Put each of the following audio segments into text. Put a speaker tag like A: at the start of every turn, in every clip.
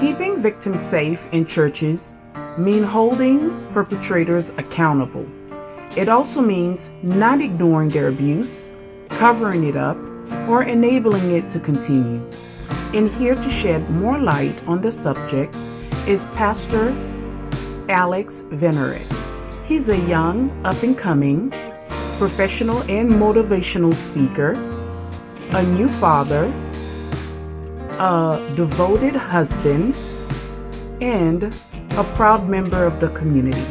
A: Keeping victims safe in churches means holding perpetrators accountable. It also means not ignoring their abuse, covering it up, or enabling it to continue. And here to shed more light on the subject is Pastor Alex Verneret. He's a young, up-and-coming, professional and motivational speaker, a new father, a devoted husband, and a proud member of the community.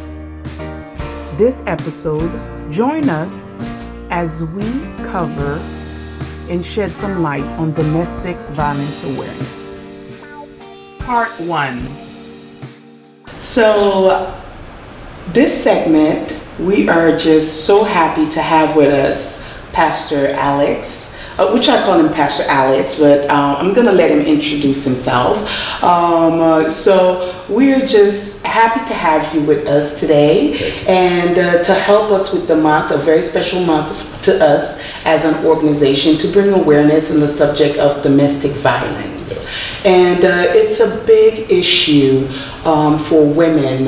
A: This episode, join us as we cover and shed some light on domestic violence awareness. Part 1. So, this segment, we are just so happy to have with us Pastor Alex, which I call him Pastor Alex, but I'm going to let him introduce himself. So we're just happy to have you with us today and to help us with the month, a very special month to us as an organization, to bring awareness on the subject of domestic violence. And it's a big issue for women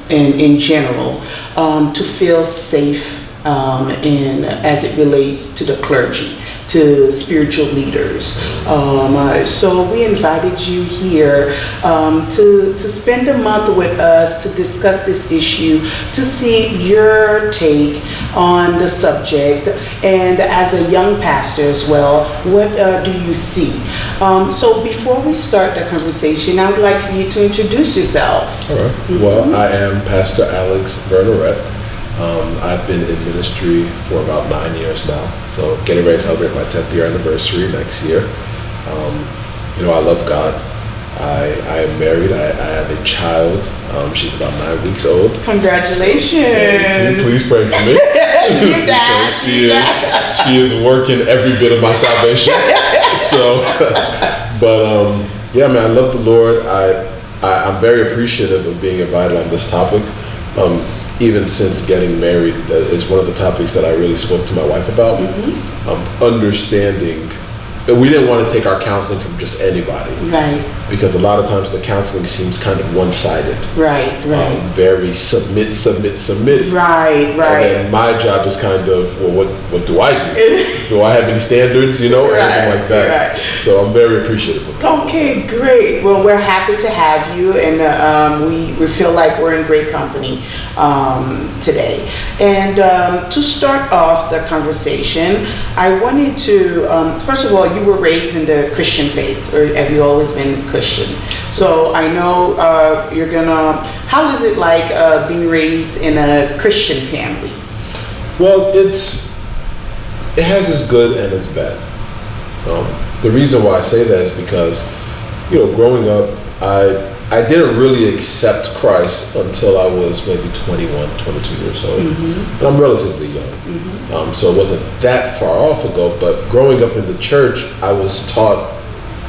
A: in general to feel safe as it relates to the clergy, to spiritual leaders. So we invited you here to spend a month with us to discuss this issue, to see your take on the subject, and as a young pastor as well, what do you see? So before we start the conversation, I would like for you to introduce yourself.
B: All right. Mm-hmm. Well, I am Pastor Alex Verneret. I've been in ministry for about 9 years now, so getting ready to celebrate my 10th year anniversary next year. I love God. I am married. I have a child. She's about 9 weeks old.
A: Congratulations!
B: So, please pray for me. Because she is working every bit of my salvation. So, but I love the Lord. I'm very appreciative of being invited on this topic. Even since getting married, is one of the topics that I really spoke to my wife about. Mm-hmm. Understanding that we didn't want to take our counseling from just anybody. Right. Because a lot of times the counseling seems kind of one-sided. Right. Very submit. Right. And then my job is kind of, well, what do I do? Do I have any standards, anything like that? Right. So I'm very appreciative of that.
A: Okay, great. Well, we're happy to have you, and we feel like we're in great company today. And to start off the conversation, I wanted to, first of all, you were raised in the Christian faith, or have you always been Christian? So I know how is it like being raised in a Christian family?
B: Well, it has its good and its bad. The reason why I say that is because, growing up, I didn't really accept Christ until I was maybe 21, 22 years old. Mm-hmm. And I'm relatively young. Mm-hmm. So it wasn't that far off ago, but growing up in the church, I was taught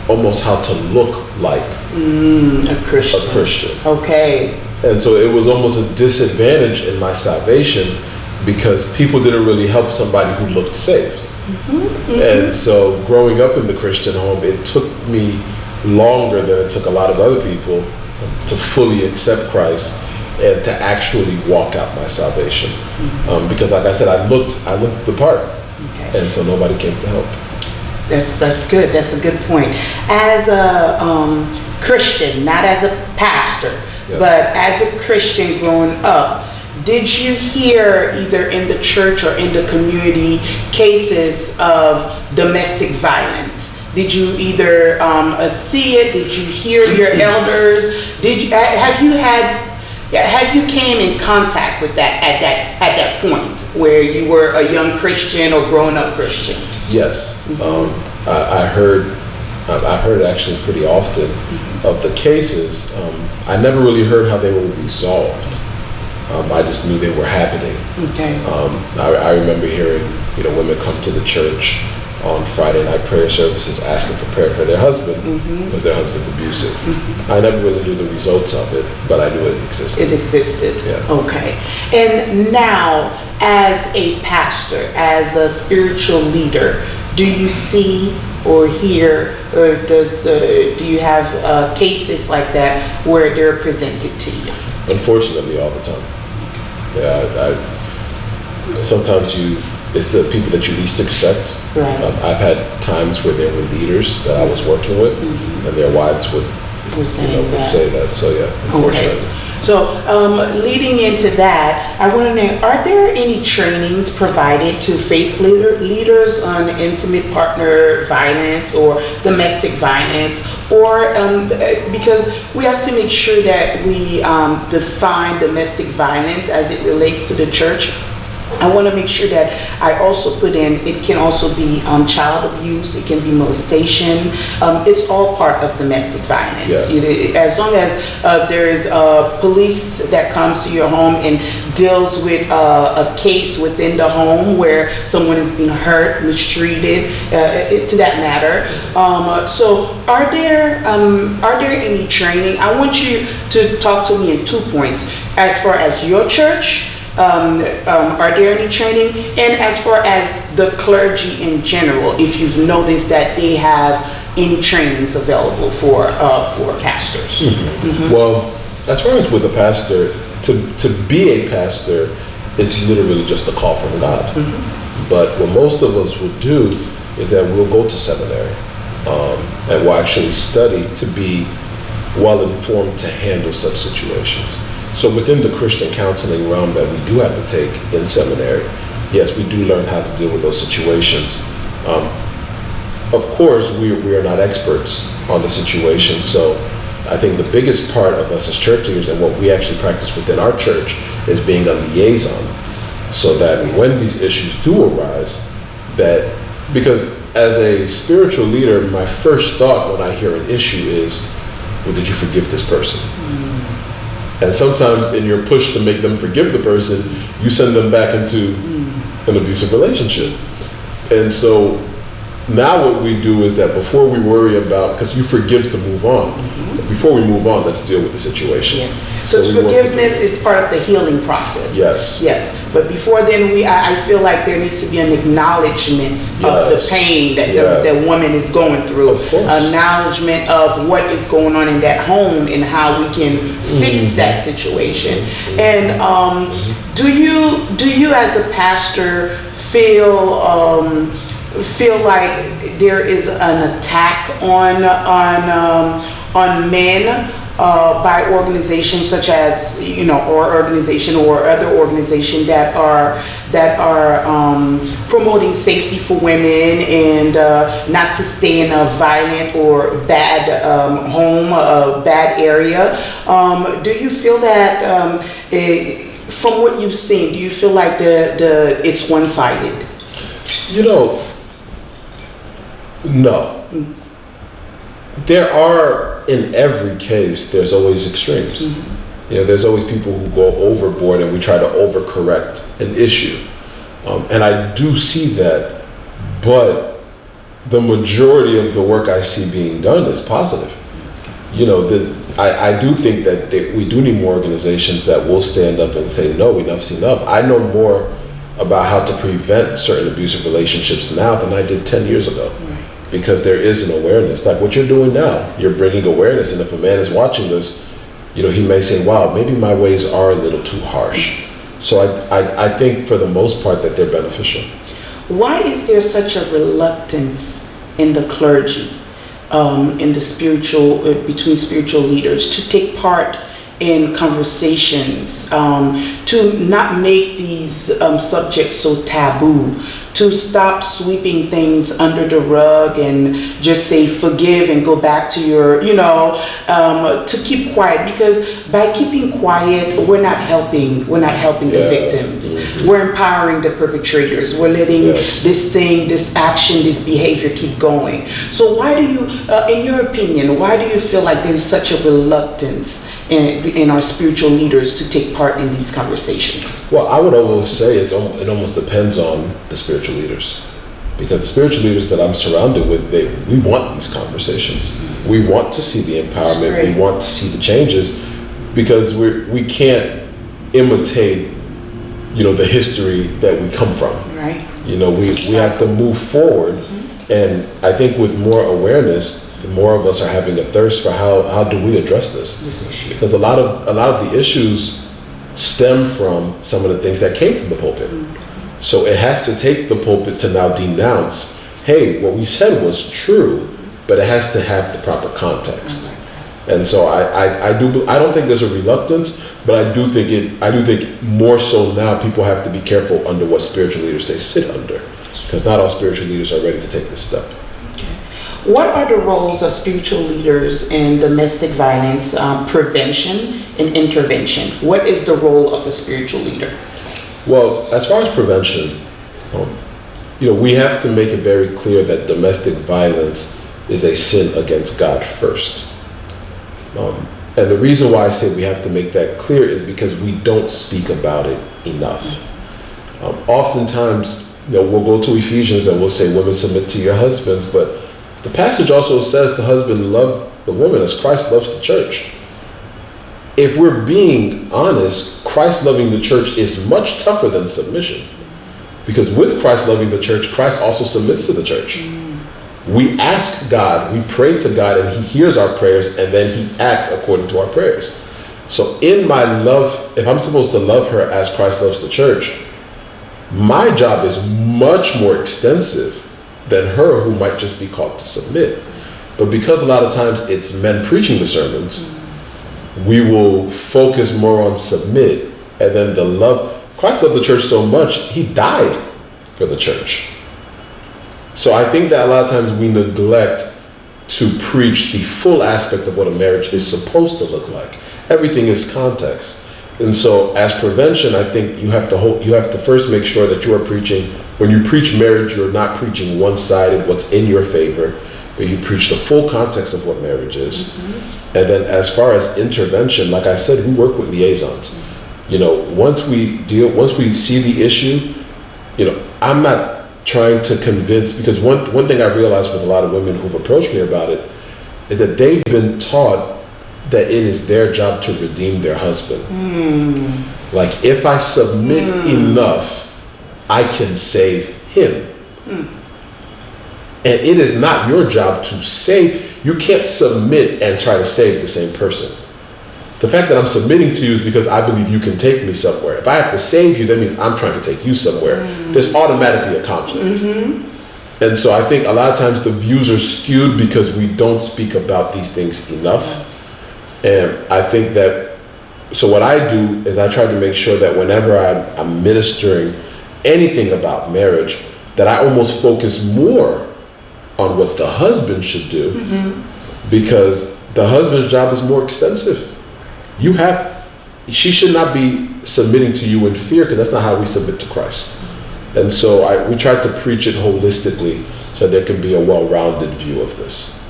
B: almost how to look like
A: a Christian. Okay.
B: And so it was almost a disadvantage in my salvation because people didn't really help somebody who looked saved. Mm-hmm. Mm-hmm. And so growing up in the Christian home, it took me longer than it took a lot of other people to fully accept Christ and to actually walk out my salvation. Mm-hmm. Because like I said, I looked the part. Okay. And so nobody came to help.
A: That's good. That's a good point. As a Christian, not as a pastor, but as a Christian growing up, did you hear either in the church or in the community cases of domestic violence? Did you either see it? Did you hear your elders? Have you came in contact with that at that point where you were a young Christian or growing up Christian?
B: Yes, mm-hmm. I heard it actually pretty often of the cases. I never really heard how they were resolved. I just knew they were happening. Okay. I remember hearing, women come to the church on Friday night prayer services asking for prayer for their husband because their husband's abusive. Mm-hmm. I never really knew the results of it, but I knew it existed.
A: It existed. Yeah. Okay. And now, as a pastor, as a spiritual leader, do you see or hear, or do you have cases like that where they're presented to you?
B: Unfortunately, all the time. Yeah, sometimes it's the people that you least expect.
A: Right.
B: I've had times where there were leaders that I was working with, and their wives would say that. So yeah, unfortunately.
A: Okay. So leading into that, I want to know, are there any trainings provided to faith leaders on intimate partner violence or domestic violence? Or because we have to make sure that we define domestic violence as it relates to the church. I want to make sure that I also put in, it can also be child abuse, it can be molestation. It's all part of domestic violence.
B: Yeah.
A: As long as there is police that comes to your home and deals with a case within the home where someone is being hurt, mistreated, to that matter. So are there any training? I want you to talk to me in 2 points. As far as your church, are there any training? And as far as the clergy in general, if you've noticed that they have any trainings available for pastors?
B: Well, as far as with a pastor, to be a pastor, it's literally just a call from God. But what most of us will do is that we'll go to seminary and we'll actually study to be well informed to handle such situations. So within the Christian counseling realm that we do have to take in seminary, yes, we do learn how to deal with those situations. Of course, we are not experts on the situation, so I think the biggest part of us as church leaders and what we actually practice within our church is being a liaison, so that when these issues do arise, because as a spiritual leader, my first thought when I hear an issue is, well, did you forgive this person? And sometimes in your push to make them forgive the person, you send them back into an abusive relationship. And so now what we do is that before we worry about, because you forgive to move on, before we move on, let's deal with the situation.
A: Yes. So forgiveness is part of the healing process.
B: Yes.
A: Yes. But before then, I feel like there needs to be an acknowledgement of the pain that the woman is going through.
B: Of course.
A: Acknowledgement of what is going on in that home and how we can fix that situation. And do you as a pastor feel like there is an attack on men by organizations such as or organization or other organization that are promoting safety for women and not to stay in a violent or bad home, a bad area? Do you feel that from what you've seen, do you feel like it's one-sided?
B: No. There are, in every case, there's always extremes. There's always people who go overboard and we try to overcorrect an issue. And I do see that, but the majority of the work I see being done is positive. I do think that we do need more organizations that will stand up and say, no, enough's enough. I know more about how to prevent certain abusive relationships now than I did 10 years ago. Because there is an awareness. Like what you're doing now, you're bringing awareness. And if a man is watching this, he may say, wow, maybe my ways are a little too harsh. So I think for the most part that they're beneficial.
A: Why is there such a reluctance in the clergy, in the between spiritual leaders to take part in conversations, to not make these subjects so taboo, to stop sweeping things under the rug and just say forgive and go back to your, to keep quiet? Because by keeping quiet, we're not helping the victims. We're empowering the perpetrators. We're letting this action, this behavior keep going. So why do you, in your opinion, why do you feel like there's such a reluctance in our spiritual leaders to take part in these conversations?
B: Well, I would always say it almost depends on the spiritual leaders, because the spiritual leaders that I'm surrounded with, we want these conversations. We want to see the empowerment. We want to see the changes, because we can't imitate, the history that we come from.
A: Right.
B: We have to move forward And I think with more awareness, more of us are having a thirst for how do we address this
A: issue.
B: Because a lot of the issues stem from some of the things that came from the pulpit. So it has to take the pulpit to now denounce, hey, what we said was true, but it has to have the proper context. And so I don't think there's a reluctance, but I do think more so now people have to be careful under what spiritual leaders they sit under, because not all spiritual leaders are ready to take this step.
A: What are the roles of spiritual leaders in domestic violence prevention and intervention? What is the role of a spiritual leader?
B: Well, as far as prevention, we have to make it very clear that domestic violence is a sin against God first. And the reason why I say we have to make that clear is because we don't speak about it enough. Oftentimes, we'll go to Ephesians and we'll say, women, submit to your husbands, but the passage also says the husband love the woman as Christ loves the church. If we're being honest, Christ loving the church is much tougher than submission. Because with Christ loving the church, Christ also submits to the church. We ask God, we pray to God, and he hears our prayers, and then he acts according to our prayers. So in my love, if I'm supposed to love her as Christ loves the church, my job is much more extensive than her, who might just be called to submit. But because a lot of times it's men preaching the sermons, we will focus more on submit, and then the love. Christ loved the church so much, he died for the church. So I think that a lot of times we neglect to preach the full aspect of what a marriage is supposed to look like. Everything is context. And so as prevention, I think you have to first make sure that you are preaching, when you preach marriage, you're not preaching one-sided, what's in your favor, but you preach the full context of what marriage is. Mm-hmm. And then as far as intervention, like I said, we work with liaisons. Once we see the issue, I'm not trying to convince, because one thing I've realized with a lot of women who've approached me about it is that they've been taught that it is their job to redeem their husband. Like, if I submit enough, I can save him. And it is not your job to save. You can't submit and try to save the same person. The fact that I'm submitting to you is because I believe you can take me somewhere. If I have to save you, that means I'm trying to take you somewhere. There's automatically a conflict. And so I think a lot of times the views are skewed because we don't speak about these things enough. And I think that, so what I do is I try to make sure that whenever I'm ministering anything about marriage, that I almost focus more on what the husband should do, because the husband's job is more extensive. She should not be submitting to you in fear, because that's not how we submit to Christ. And so we try to preach it holistically so there can be a well-rounded view of this.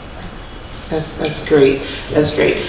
A: That's great. That's great.